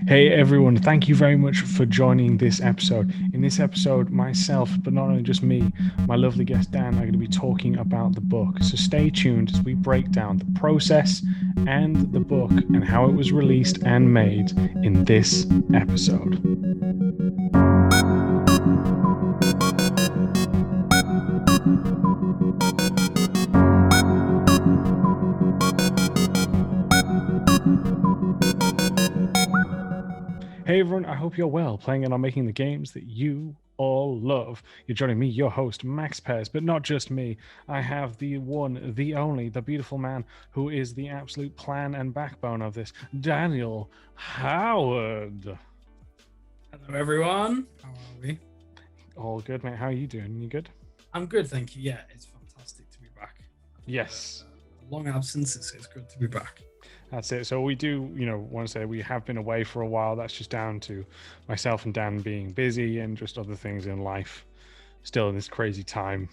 Hey everyone, thank you very much for joining this episode. In this episode, myself, but not only just me, my lovely guest Dan are going to be talking about the book. So stay tuned as we break down the process and the book and how it was released and made in this episode. Hey everyone, I hope you're well, playing and on making the games that you all love. You're joining me, your host, Max Pez, but not just me. I have the one, the only, the beautiful man who is the absolute plan and backbone of this, Daniel Howard. Hello, everyone. How are we? All good, mate. How are you doing? You good? I'm good, thank you. Yeah, it's fantastic to be back. Yes. A long absence. It's good to be back. That's it. So we do, want to say we have been away for a while. That's just down to myself and Dan being busy and just other things in life. Still in this crazy time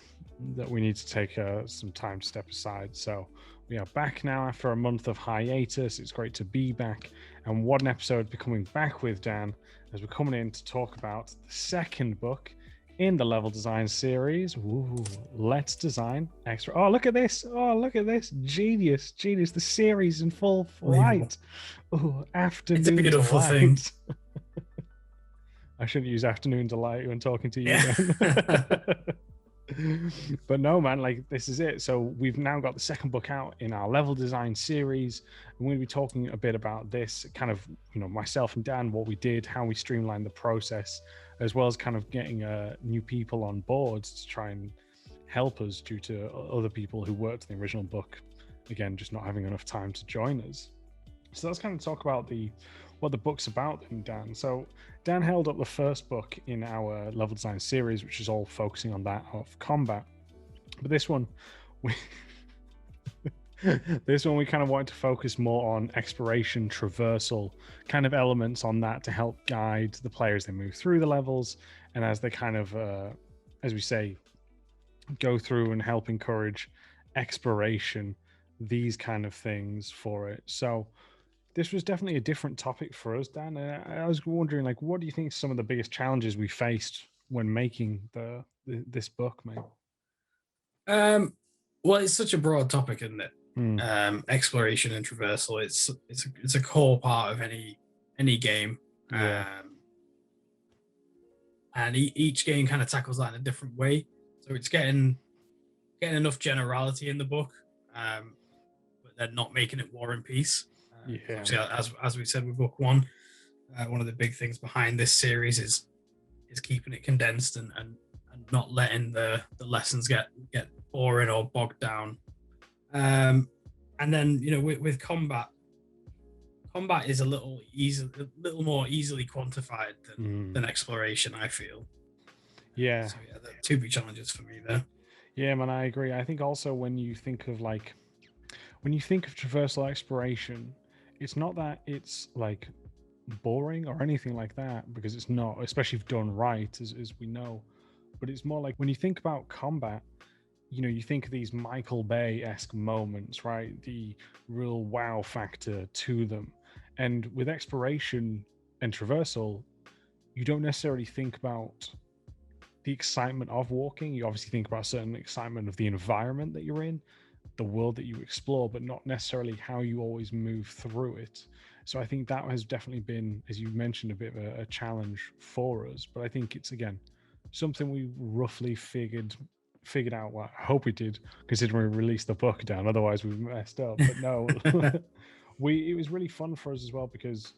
that we need to take some time to step aside. So we are back now after a month of hiatus. It's great to be back. And what an episode to be coming back with, Dan, as we're coming in to talk about the second book in the level design series. Ooh, let's design extra. Oh, look at this. Oh, look at this. Genius. Genius. The series in full flight. Oh, afternoon It's a beautiful delight. thing. I shouldn't use afternoon delight when talking to you. Yeah. But no, man, like this is it. So we've now got the second book out in our level design series. I'm going to be talking a bit about this kind of, myself and Dan, what we did, how we streamlined the process, as well as kind of getting new people on board to try and help us due to other people who worked in the original book, again, just not having enough time to join us. So let's kind of talk about what the book's about then, Dan. So Dan held up the first book in our level design series, which is all focusing on that of combat. But this one, we we kind of wanted to focus more on exploration, traversal kind of elements on that to help guide the players they move through the levels, and as they kind of, as we say, go through and help encourage exploration, these kind of things for it. So this was definitely a different topic for us, Dan. I was wondering, like, what do you think some of the biggest challenges we faced when making this book, mate? Well, it's such a broad topic, isn't it? Exploration and traversal. It's a core part of any game. Yeah. And each game kind of tackles that in a different way. So it's getting enough generality in the book, but they're not making it War and Peace. Yeah. As we said with book one, one of the big things behind this series is keeping it condensed and not letting the lessons get boring or bogged down. And then with combat is a little more easily quantified than exploration, I feel. Yeah. So yeah, there are two big challenges for me there. Yeah, man, I agree. I think also when you think of traversal exploration, it's not that it's like boring or anything like that, because it's not, especially if done right, as we know. But it's more like when you think about combat, you think of these Michael Bay-esque moments, right? The real wow factor to them. And with exploration and traversal, you don't necessarily think about the excitement of walking. You obviously think about certain excitement of the environment that you're in, the world that you explore, but not necessarily how you always move through it. So I think that has definitely been, as you mentioned, a bit of a challenge for us. But I think it's, again, something we roughly figured out. Well, I hope we did, considering we released the book down. Otherwise, we've messed up. But no, it was really fun for us as well, because,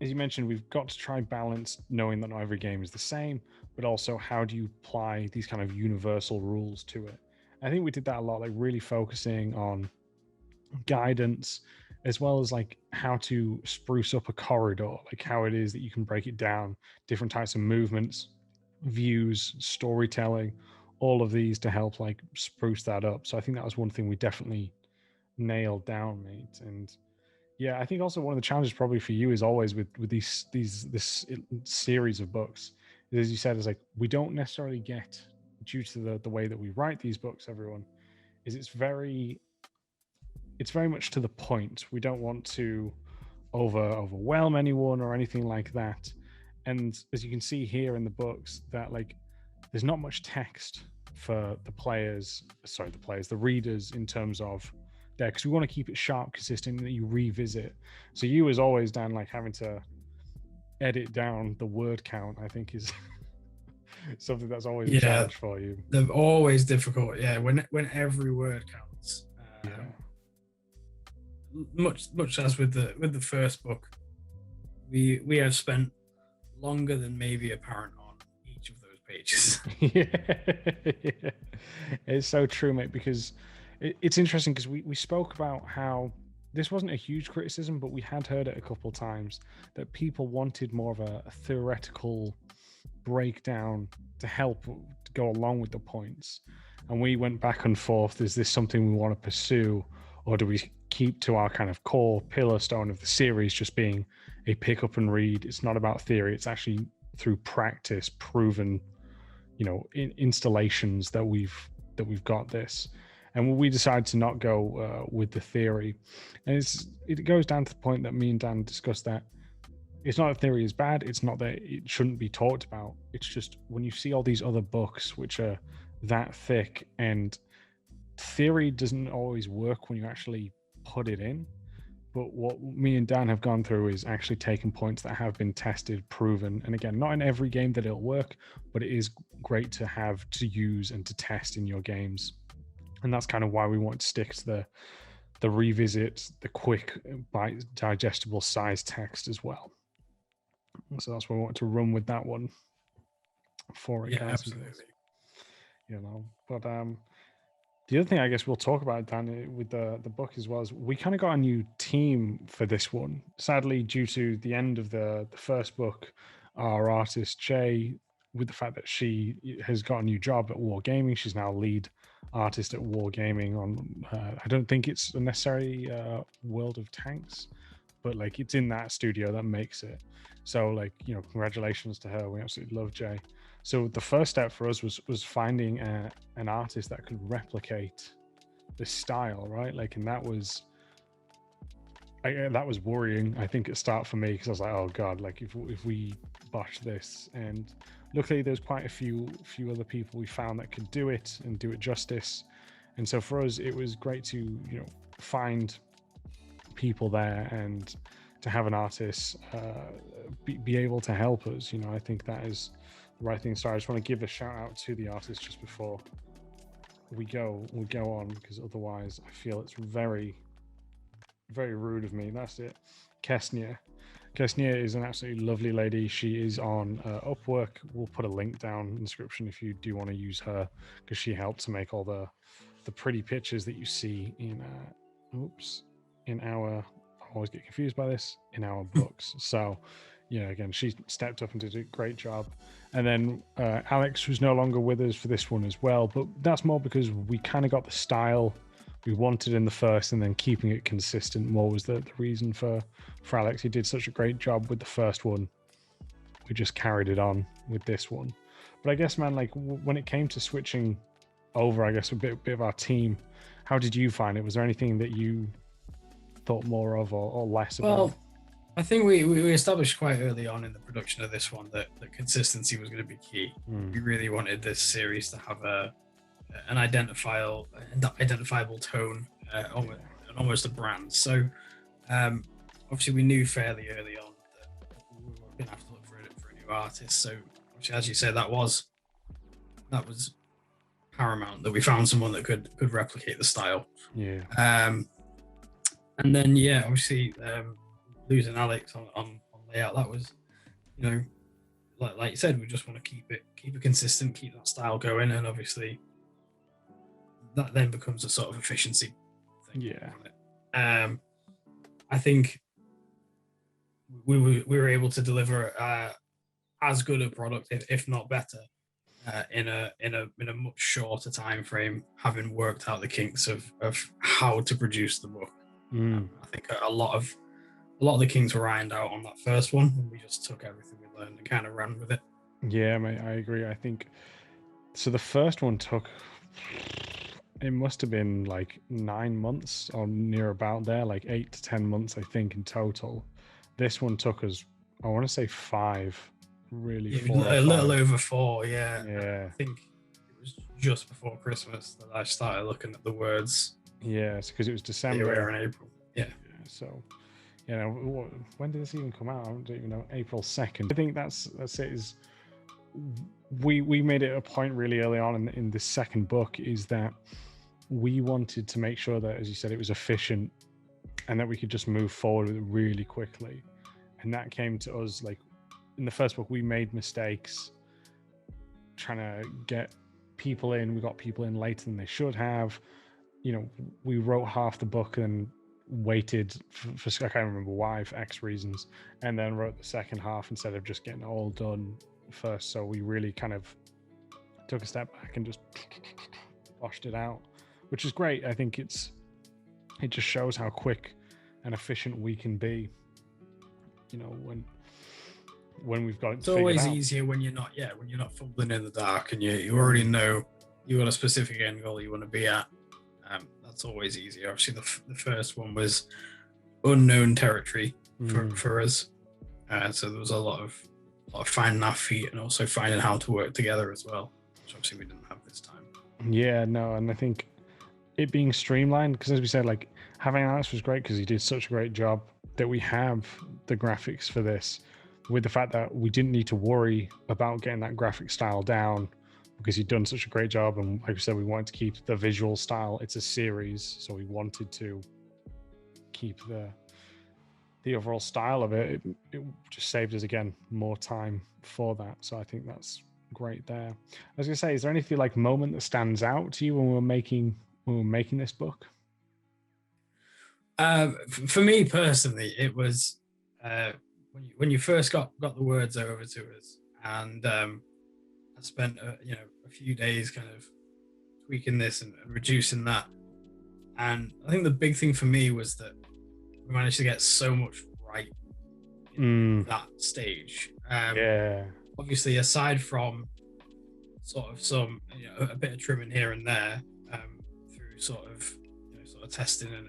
as you mentioned, we've got to try balance knowing that not every game is the same, but also how do you apply these kind of universal rules to it. I think we did that a lot, like really focusing on guidance, as well as like how to spruce up a corridor, like how it is that you can break it down, different types of movements, views, storytelling, all of these to help like spruce that up. So I think that was one thing we definitely nailed down, mate. And yeah, I think also one of the challenges probably for you is always with this series of books, as you said, is like we don't necessarily get, due to the way that we write these books, everyone, is it's very much to the point. We don't want to overwhelm anyone or anything like that. And as you can see here in the books, that like there's not much text for the readers in terms of there, because we want to keep it sharp, consistent, that you revisit. So you, as always, Dan, like having to edit down the word count, I think is something that's always a challenge for you. They're always difficult. Yeah, when every word counts. Much as with the first book, we have spent longer than maybe apparent on each of those pages. Yeah. It's so true, mate, because it's interesting because we spoke about how this wasn't a huge criticism, but we had heard it a couple of times that people wanted more of a theoretical breakdown to help to go along with the points. And we went back and forth. Is this something we want to pursue, or do we keep to our kind of core pillar stone of the series just being a pick up and read? It's not about theory. It's actually through practice, proven, installations that we've got this. And we decided to not go with the theory. And it goes down to the point that me and Dan discussed, that it's not that theory is bad. It's not that it shouldn't be talked about. It's just when you see all these other books which are that thick, and theory doesn't always work when you actually put it in. But what me and Dan have gone through is actually taking points that have been tested, proven. And again, not in every game that it'll work, but it is great to have to use and to test in your games. And that's kind of why we want to stick to the revisit, the quick, digestible size text as well. So that's why we want to run with that one for it. Yeah, absolutely. But the other thing I guess we'll talk about, Dan, with the book as well, is we kind of got a new team for this one. Sadly, due to the end of the first book, our artist Jay, with the fact that she has got a new job at Wargaming, she's now lead artist at Wargaming on I don't think it's necessarily World of Tanks, but like it's in that studio that makes it. So like, congratulations to her. We absolutely love Jay. So the first step for us was finding an artist that could replicate the style, right? Like, and that was worrying, I think, at start for me, because I was like, oh god, like if we botch this. And luckily there's quite a few other people we found that could do it and do it justice. And so for us, it was great to find people there and to have an artist be able to help us. I think that is the right thing. So I just want to give a shout out to the artist just before we go on, because otherwise I feel it's very, very rude of me. That's it. Kesnia is an absolutely lovely lady. She is on Upwork. We'll put a link down in the description if you do want to use her, because she helped to make all the pretty pictures that you see in our, I always get confused by this, in our books. So again, she stepped up and did a great job. And then Alex was no longer with us for this one as well, but that's more because we kind of got the style we wanted in the first, and then keeping it consistent more was the reason for Alex. He did such a great job with the first one. We just carried it on with this one. But I guess, man, like when it came to switching over, I guess a bit of our team, how did you find it? Was there anything that you thought more of or less about? Well, I think we established quite early on in the production of this one that consistency was going to be key. We really wanted this series to have an identifiable tone, almost a brand. So obviously we knew fairly early on that we were going to have to look for a new artist. So obviously, as you said, that was paramount, that we found someone that could replicate the style. Yeah. And then obviously losing Alex on layout, that was like you said, we just want to keep it consistent, keep that style going, and obviously that then becomes a sort of efficiency thing. Yeah. I think we were able to deliver as good a product, if not better, in a much shorter time frame, having worked out the kinks of how to produce the book. I think a lot of the kinks were ironed out on that first one, and we just took everything we learned and kind of ran with it. Yeah, mate, I agree. I think so. The first one took, it must have been like 9 months or near about there, like 8 to 10 months, I think, in total. This one took us, I want to say 5, really, Yeah, 4 or a little 5. over 4. Yeah, Yeah. I think it was just before Christmas that I started looking at the words. Yeah, because it was They were December. in April. Yeah. So, you know, when did this even come out? I don't even know. April 2nd. I think that's it. Is we made it a point really early on in the second book is that we wanted to make sure that, as you said, it was efficient and that we could just move forward with it really quickly. And that came to us like in the first book, we made mistakes trying to get people in. We got people in later than they should have. You know, we wrote half the book and waited for I can't remember why, for X reasons, and then wrote the second half instead of just getting it all done first. So we really kind of took a step back and just washed it out, which is great. I think it just shows how quick and efficient we can be. You know, when we've got it. It's always easier when you're not fumbling in the dark and you already know you got a specific end goal you want to be at. That's always easier. Obviously, the first one was unknown territory for us, so there was a lot of finding our feet and also finding how to work together as well, which obviously we didn't have this time. Yeah, no, and I think it being streamlined, because as we said, like having Alex was great because he did such a great job that we have the graphics for this, with the fact that we didn't need to worry about getting that graphic style down because he'd done such a great job. And like I said, we wanted to keep the visual style. It's a series, so we wanted to keep the overall style of it. It just saved us, again, more time for that. So I think that's great there. I was gonna say, is there anything like moment that stands out to you when we were making this book? For me personally, it was when you first got the words over to us, and I spent a few days kind of tweaking this and reducing that. And I think the big thing for me was that we managed to get so much right in that stage. Yeah. Obviously, aside from sort of some a bit of trimming here and there through sort of testing and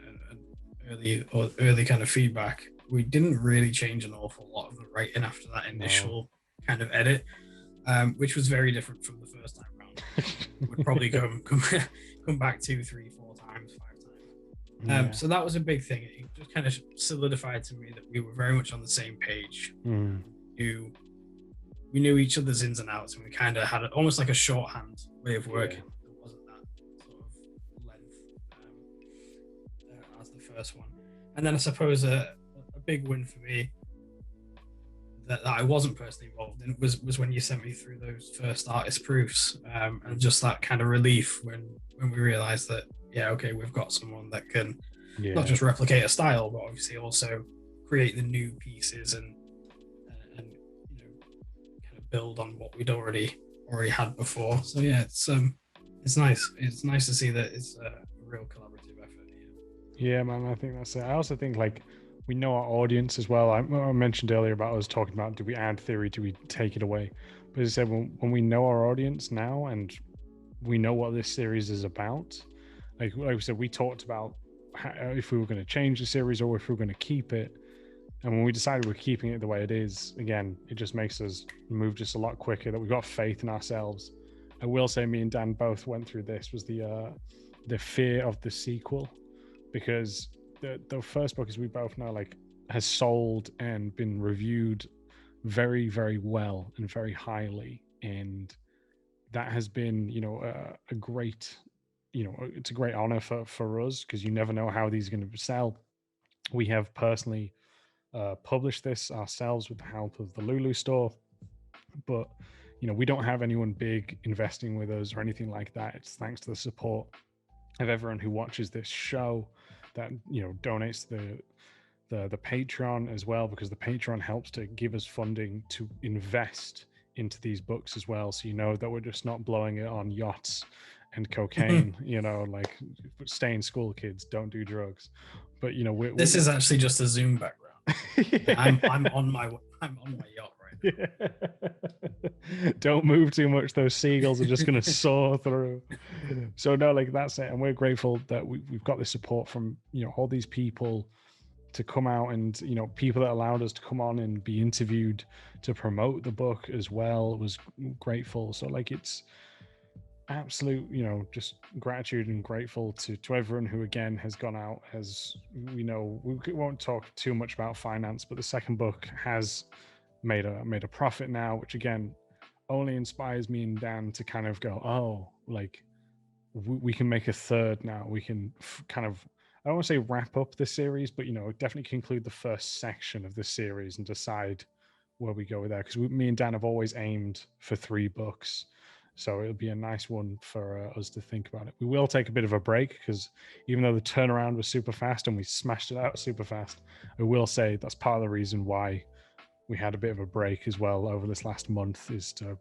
early kind of feedback, we didn't really change an awful lot of the writing after that initial kind of edit, which was very different from the first time round. We'd probably come back 2, 3, 4 times, 5 times. So that was a big thing. It just kind of solidified to me that we were very much on the same page. We knew each other's ins and outs, and we kind of had almost like a shorthand way of working. There wasn't that sort of length as the first one. And then I suppose a big win for me that I wasn't personally involved in was when you sent me through those first artist proofs, and just that kind of relief when we realized that we've got someone that can not just replicate a style, but obviously also create the new pieces and kind of build on what we'd already had before. So it's nice. It's nice to see that it's a real collaborative effort here. Yeah, man, I think that's it. I also think like we know our audience as well. I mentioned earlier about us talking about, do we add theory, do we take it away? But as I said, when we know our audience now and we know what this series is about, like we said, we talked about if we were going to change the series or if we were going to keep it. And when we decided we're keeping it the way it is, again, it just makes us move just a lot quicker, that we've got faith in ourselves. I will say me and Dan both went through this, was the fear of the sequel, because the first book, as we both know, like has sold and been reviewed very, very well and very highly. And that has been, a great, it's a great honor for us, because you never know how these are going to sell. We have personally published this ourselves with the help of the Lulu store, but we don't have anyone big investing with us or anything like that. It's thanks to the support of everyone who watches this show, that donates to the Patreon as well, because the Patreon helps to give us funding to invest into these books as well. So that we're just not blowing it on yachts and cocaine. Like, stay in school, kids, don't do drugs. But this is actually just a Zoom background. I'm on my yacht right now. Yeah. Don't move too much, those seagulls are just going to soar through. So no, like that's it. And we're grateful that we've got the support from all these people to come out, and people that allowed us to come on and be interviewed to promote the book as well was grateful. So like it's absolute just gratitude and grateful to everyone who again has gone out. As we know, we won't talk too much about finance, but the second book has made a profit now, which again only inspires me and Dan to kind of go, oh, like we can make a third now. We can kind of, I don't want to say wrap up the series, but definitely conclude the first section of the series and decide where we go with that, because me and Dan have always aimed for 3 books. So it'll be a nice one for us to think about it. We will take a bit of a break because even though the turnaround was super fast and we smashed it out super fast, I will say that's part of the reason why we had a bit of a break as well over this last month, is to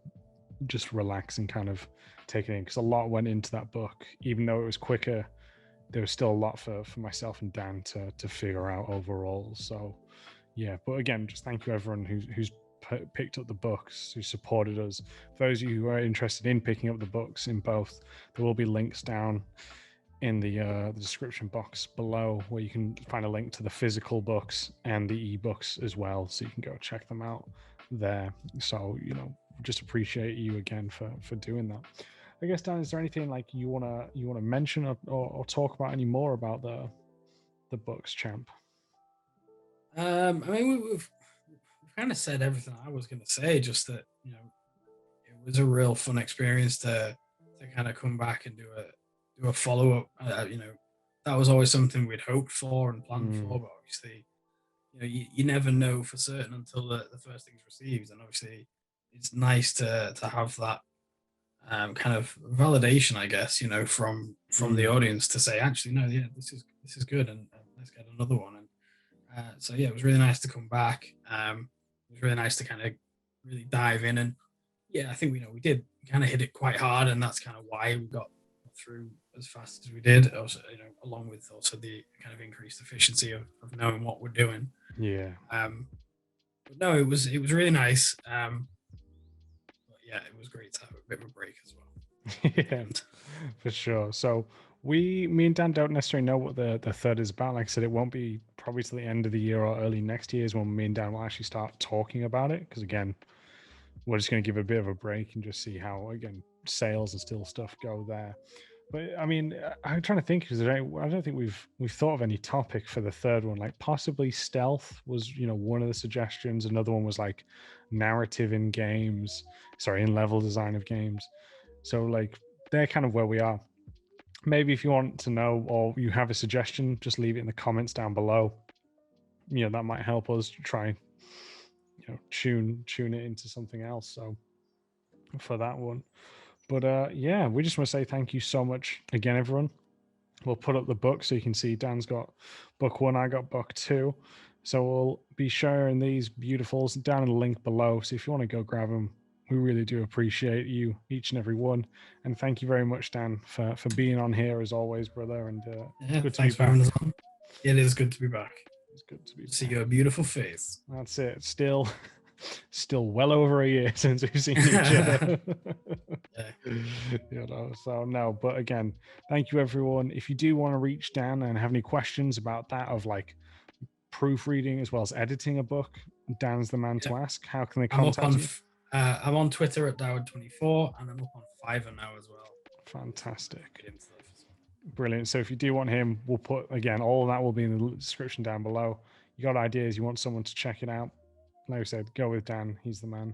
just relax and kind of take it in, because a lot went into that book. Even though it was quicker, there was still a lot for myself and Dan to figure out overall. So yeah, but again, just thank you everyone who's picked up the books, who supported us. For those of you who are interested in picking up the books in both, there will be links down in the description box below where you can find a link to the physical books and the ebooks as well, so you can go check them out there. So just appreciate you again for doing that. I guess, Dan, is there anything like you wanna mention or talk about any more about the books, champ? I mean, we've kind of said everything I was going to say. Just that it was a real fun experience to kind of come back and do a follow up. That was always something we'd hoped for and planned for, but obviously, you never know for certain until the first thing's received, and obviously, it's nice to have that kind of validation, I guess, from the audience to say, actually, no, yeah, this is good, and let's get another one. And so yeah, it was really nice to come back. It was really nice to kind of really dive in, and yeah, I think we did kind of hit it quite hard, and that's kind of why we got through as fast as we did. Also, along with also the kind of increased efficiency of knowing what we're doing. Yeah. But no, it was really nice. But yeah, it was great to have a bit of a break as well. Yeah, for sure. So me and Dan don't necessarily know what the third is about. Like I said, it won't be probably till the end of the year or early next year is when me and Dan will actually start talking about it. Because again, we're just going to give it a bit of a break and just see how again sales and still stuff go there. But I mean, I'm trying to think because I don't think we've thought of any topic for the third one. Like possibly stealth was one of the suggestions. Another one was like narrative in games, sorry, in level design of games. So like they're kind of where we are. Maybe if you want to know or you have a suggestion, just leave it in the comments down below. That might help us try tune it into something else. So for that one. But yeah, we just want to say thank you so much again, everyone. We'll put up the book so you can see Dan's got book 1, I got book 2. So we'll be sharing these beautifuls down in the link below. So if you want to go grab them, we really do appreciate you, each and every one. And thank you very much, Dan, for being on here as always, brother. And Yeah, good to thanks be for having us on. It is good to be back. It's good to be see your beautiful face. That's it. Still well over a year since we've seen each other. So no, but again, thank you everyone. If you do want to reach Dan and have any questions about that of like proofreading as well as editing a book, Dan's the man to ask. How can they contact you? I'm on Twitter at Dowd24 and I'm up on Fiverr now as well. Fantastic. Brilliant. So if you do want him, we'll put again all of that will be in the description down below. You got ideas, you want someone to check it out, like I said, go with Dan. He's the man.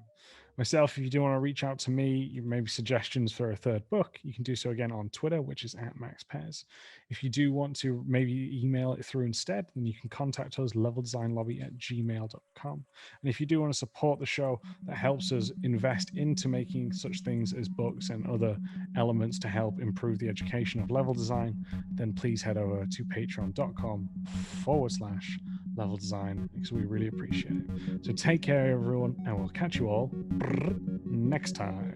Myself, if you do want to reach out to me, maybe suggestions for a third book, you can do so again on Twitter, which is @MaxPez. If you do want to maybe email it through instead, then you can contact us, leveldesignlobby@gmail.com. And if you do want to support the show, that helps us invest into making such things as books and other elements to help improve the education of level design, then please head over to patreon.com/level design because we really appreciate it. So take care, everyone, and we'll catch you all next time.